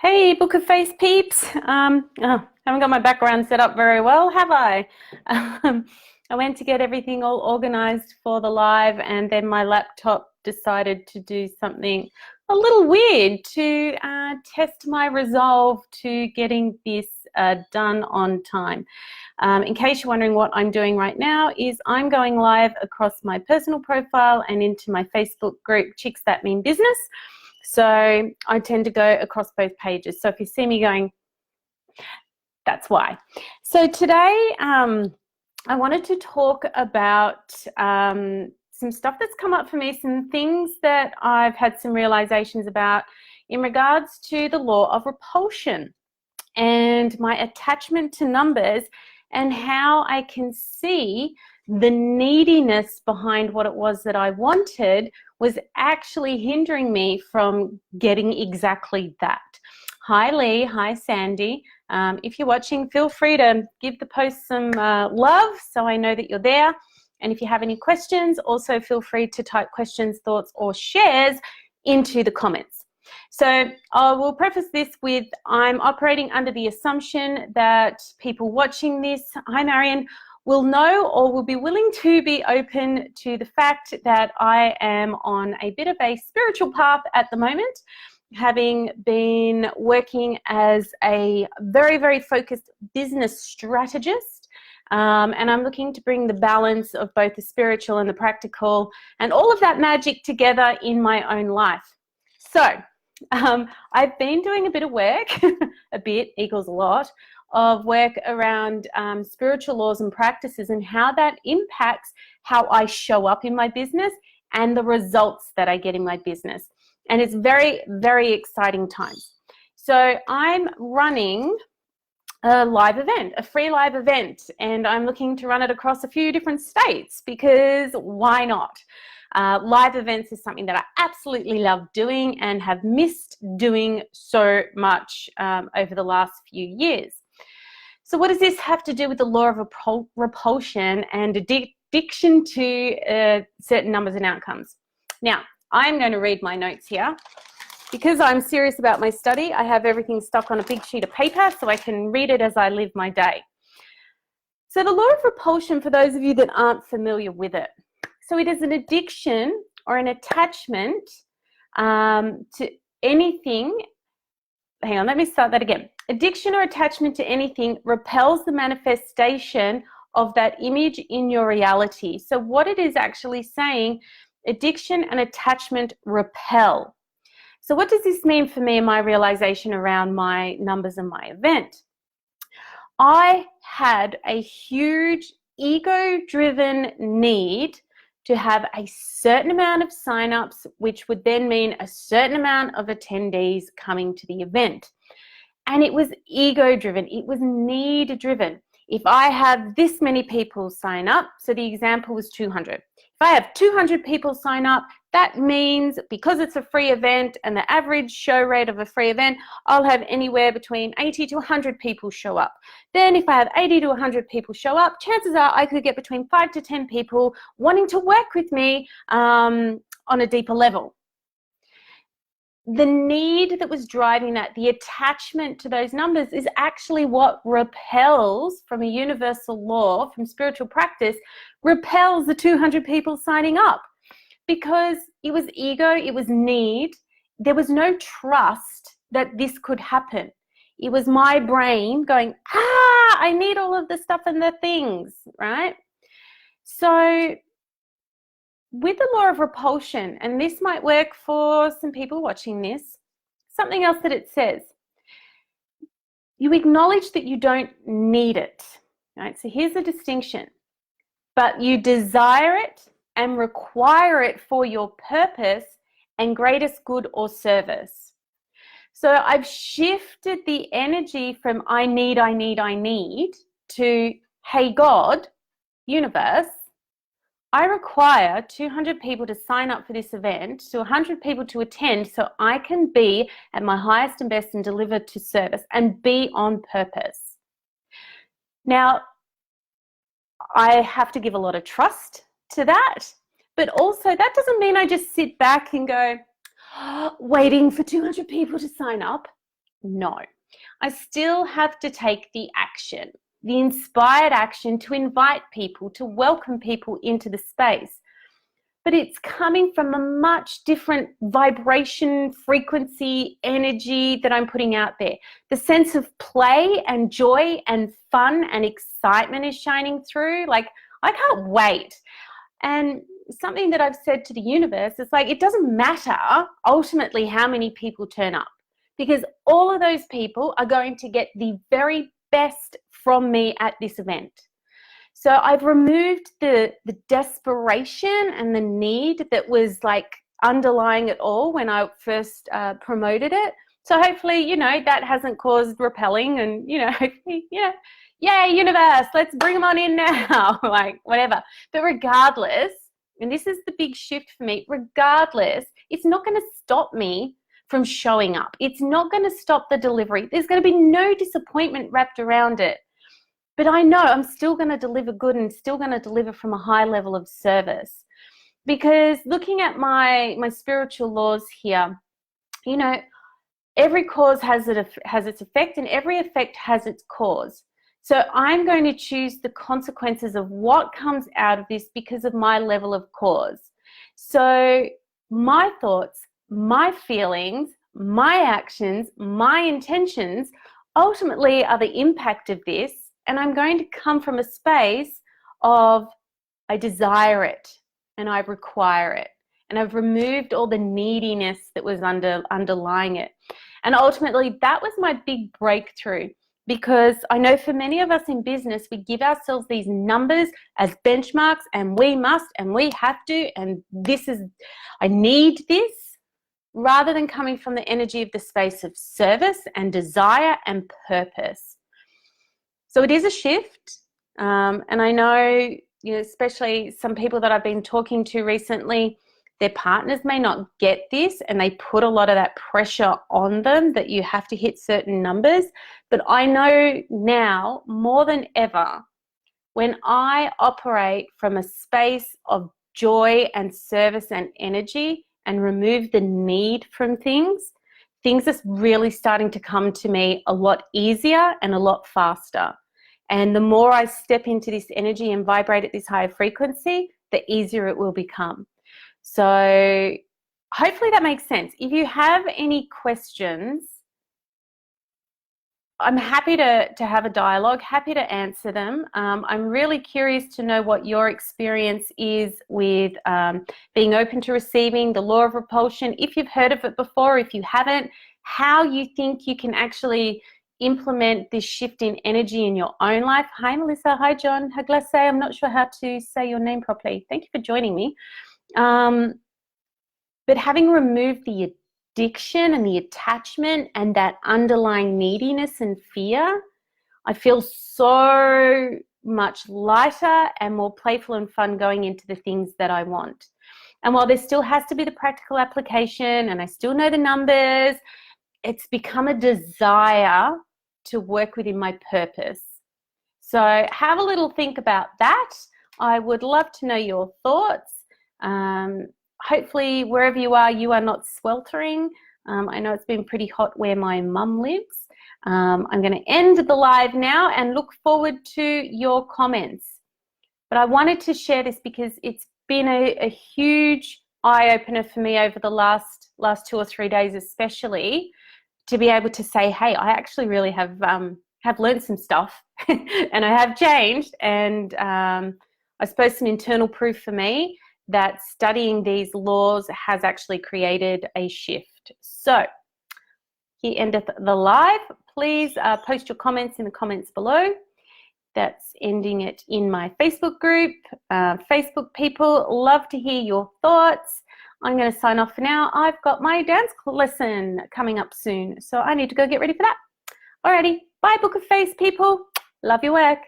Hey, Book of Face peeps. Haven't got my background set up very well, have I? I went to get everything all organized for the live, and then my laptop decided to do something a little weird to test my resolve to getting this done on time. In case you're wondering what I'm doing right now is I'm going live across my personal profile and into my Facebook group, Chicks That Mean Business. So I tend to go across both pages. So if you see me going, that's why. So today I wanted to talk about some stuff that's come up for me, some things that I've had some realizations about in regards to the law of repulsion and my attachment to numbers, and how I can see the neediness behind what it was that I wanted was actually hindering me from getting exactly that. Hi Lee, hi Sandy. If you're watching, feel free to give the post some love so I know that you're there. And if you have any questions, also feel free to type questions, thoughts, or shares into the comments. So I will preface this with, I'm operating under the assumption that people watching this, hi Marion, will know or will be willing to be open to the fact that I am on a bit of a spiritual path at the moment, having been working as a very, very focused business strategist. And I'm looking to bring the balance of both the spiritual and the practical and all of that magic together in my own life. So I've been doing a bit of work, a bit equals a lot, of work around spiritual laws and practices and how that impacts how I show up in my business and the results that I get in my business. And it's very, very exciting times. So I'm running a live event, a free live event, and I'm looking to run it across a few different states because why not? Live events is something that I absolutely love doing and have missed doing so much over the last few years. So what does this have to do with the law of repulsion and addiction to certain numbers and outcomes? Now, I'm going to read my notes here. Because I'm serious about my study, I have everything stuck on a big sheet of paper so I can read it as I live my day. So the law of repulsion, for those of you that aren't familiar with it, so it is an addiction or an attachment to anything. Hang on, let me start that again. Addiction or attachment to anything repels the manifestation of that image in your reality. So what it is actually saying, addiction and attachment repel. So what does this mean for me and my realization around my numbers and my event? I had a huge ego-driven need to have a certain amount of signups, which would then mean a certain amount of attendees coming to the event. And it was ego-driven, it was need-driven. If I have this many people sign up, so the example was 200. If I have 200 people sign up, that means because it's a free event and the average show rate of a free event, I'll have anywhere between 80 to 100 people show up. Then if I have 80 to 100 people show up, chances are I could get between 5 to 10 people wanting to work with me on a deeper level. The need that was driving that, the attachment to those numbers, is actually what repels, from a universal law, from spiritual practice, repels the 200 people signing up. Because it was ego, it was need, there was no trust that this could happen. It was my brain going, I need all of the stuff and the things, right? So with the law of repulsion, and this might work for some people watching this, something else that it says, you acknowledge that you don't need it, right? So here's the distinction. But you desire it and require it for your purpose and greatest good or service. So I've shifted the energy from I need to, hey God, universe, I require 200 people to sign up for this event, to 100 people to attend, so I can be at my highest and best and deliver to service and be on purpose. Now, I have to give a lot of trust to that, but also that doesn't mean I just sit back and go, waiting for 200 people to sign up. No. I still have to take the action, the inspired action to invite people, to welcome people into the space. But it's coming from a much different vibration, frequency, energy that I'm putting out there. The sense of play and joy and fun and excitement is shining through. Like, I can't wait. And something that I've said to the universe is like, it doesn't matter ultimately how many people turn up, because all of those people are going to get the very best from me at this event. So I've removed the desperation and the need that was like underlying it all when I first promoted it. So hopefully, you know, that hasn't caused repelling and, you know, hopefully, yeah, yay, universe, let's bring them on in now, like whatever. But regardless, and this is the big shift for me, regardless, it's not going to stop me from showing up. It's not going to stop the delivery. There's going to be no disappointment wrapped around it. But I know I'm still going to deliver good and still going to deliver from a high level of service. Because looking at my spiritual laws here, you know, every cause has its effect and every effect has its cause. So I'm going to choose the consequences of what comes out of this because of my level of cause. So my thoughts, my feelings, my actions, my intentions ultimately are the impact of this. And I'm going to come from a space of I desire it and I require it. And I've removed all the neediness that was underlying it. And ultimately, that was my big breakthrough, because I know for many of us in business, we give ourselves these numbers as benchmarks and we must and we have to, and this is, I need this, rather than coming from the energy of the space of service and desire and purpose. So it is a shift, and I know, you know, especially some people that I've been talking to recently, their partners may not get this and they put a lot of that pressure on them that you have to hit certain numbers. But I know now more than ever, when I operate from a space of joy and service and energy and remove the need from things are really starting to come to me a lot easier and a lot faster. And the more I step into this energy and vibrate at this higher frequency, the easier it will become. So hopefully that makes sense. If you have any questions, I'm happy to have a dialogue, happy to answer them. I'm really curious to know what your experience is with being open to receiving, the law of repulsion. If you've heard of it before, if you haven't, how you think you can actually implement this shift in energy in your own life. Hi, Melissa. Hi, John. Haglase. I'm not sure how to say your name properly. Thank you for joining me. But having removed the addiction and the attachment and that underlying neediness and fear, I feel so much lighter and more playful and fun going into the things that I want. And while there still has to be the practical application and I still know the numbers, it's become a desire to work within my purpose. So have a little think about that. I would love to know your thoughts. Hopefully wherever you are not sweltering. I know it's been pretty hot where my mum lives. I'm going to end the live now and look forward to your comments. But I wanted to share this because it's been a huge eye-opener for me over the last 2 or 3 days, especially, to be able to say, hey, I actually really have learned some stuff and I have changed. And I suppose some internal proof for me that studying these laws has actually created a shift. So here endeth the live. Please post your comments in the comments below. That's ending it in my Facebook group. Facebook people, love to hear your thoughts. I'm going to sign off for now. I've got my dance lesson coming up soon, so I need to go get ready for that. Alrighty, bye Book of Face people. Love your work.